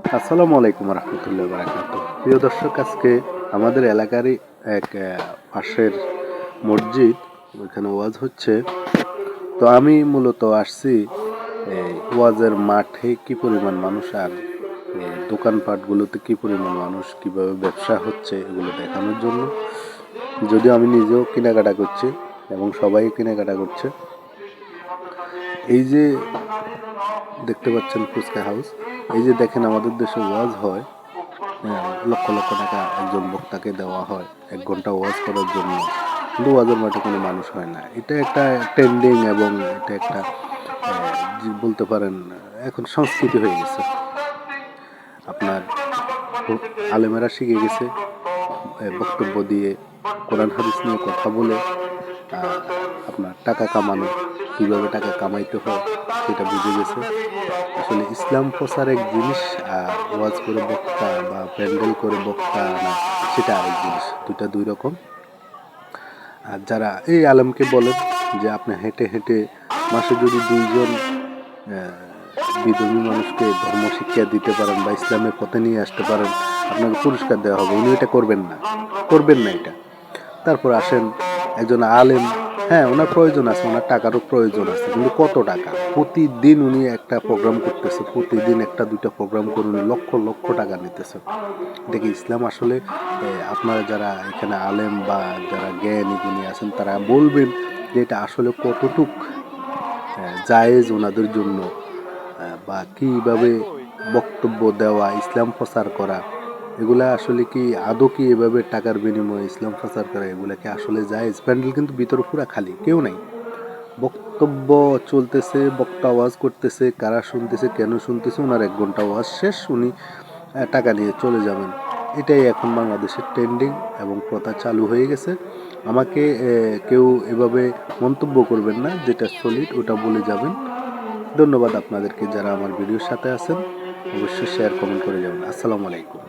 আসসালামু আলাইকুম রহমতুল্লাহ বারাকাত। প্রিয় দর্শক, আজকে আমাদের এলাকারই এক পাশের মসজিদ, ওইখানে ওয়াজ হচ্ছে। তো আমি মূলত আসছি এই ওয়াজের মাঠে কি পরিমাণ মানুষ আর দোকানপাটগুলোতে কি পরিমাণ মানুষ, কিভাবে ব্যবসা হচ্ছে এগুলো দেখানোর জন্য। যদিও আমি নিজেও কেনাকাটা করছি এবং সবাই কেনাকাটা করছে। এই যে দেখতে পাচ্ছেন ফুচকা হাউস, এই যে দেখেন আমাদের দেশে ওয়াজ হয়, লক্ষ লক্ষ টাকা একজন বক্তাকে দেওয়া হয় 1 ঘন্টা ওয়াজ করার জন্য, কিন্তু ওয়াজের মাঠে কোনো মানুষ হয় না। এটা একটা ট্রেন্ডিং এবং এটা একটা বলতে পারেন এখন সংস্কৃতি হয়ে গেছে। আপনার আলেমেরা শিখে গেছে বক্তব্য দিয়ে, কোরআন হাদিস নিয়ে কথা বলে আপনার টাকা কামানো, কীভাবে টাকা কামাইতে হয় সেটা বুঝে গেছে। আসলে ইসলাম প্রচার এক জিনিস, আর ওয়াজ করে বক্তা বা প্যান্ডেল করে বক্তা আনা সেটা আরেক জিনিস, দুইটা দুই রকম। আর যারা এই আলেমকে বলেন যে আপনি হেঁটে হেঁটে মাসে যদি 2 জন বিধর্মী মানুষকে ধর্ম শিক্ষা দিতে পারেন বা ইসলামের পথে নিয়ে আসতে পারেন, আপনাকে পুরস্কার দেওয়া হবে। উনি এটা করবেন না, করবেন না এটা। তারপর আসেন একজন আলেম, হ্যাঁ ওনার প্রয়োজন আছে, ওনার টাকারও প্রয়োজন আছে, কিন্তু কত টাকা? প্রতিদিন উনি একটা প্রোগ্রাম করতেছে, প্রতিদিন একটা দুইটা প্রোগ্রাম করে উনি লক্ষ লক্ষ টাকা নিতেছে। দেখি ইসলাম আসলে আপনারা যারা এখানে আলেম বা যারা জ্ঞানী গুণী আছেন তারা বলবেন যে এটা আসলে কতটুক জায়েজ ওনাদের জন্য, বা কীভাবে বক্তব্য দেওয়া, ইসলাম প্রচার করা, এগুলা আসলে কি আদৌ কি এভাবে টাকার বিনিময়ে ইসলাম প্রচার করা, এগুলা কি আসলে জায়েজ? প্যান্ডেল কিন্তু ভিতরে পুরা খালি, কেউ নাই, বক্তব্য চলতেছে, বক্তা ওয়াজ করতেছে, কারা শুনতেছে, কেন শুনতেছে, ওনার 1 ঘন্টা ওয়াজ শেষ, উনি টাকা নিয়ে চলে যাবেন। এটাই এখন বাংলাদেশের ট্রেন্ডিং এবং প্রথা চালু হয়ে গেছে। আমাকে কেউ এভাবে মন্তব্য করবেন না, যেটা সলিড ওটা বলে যাবেন। ধন্যবাদ আপনাদেরকে যারা আমার ভিডিওর সাথে আছেন, অবশ্যই শেয়ার কমেন্ট করে যাবেন। আসসালামু আলাইকুম।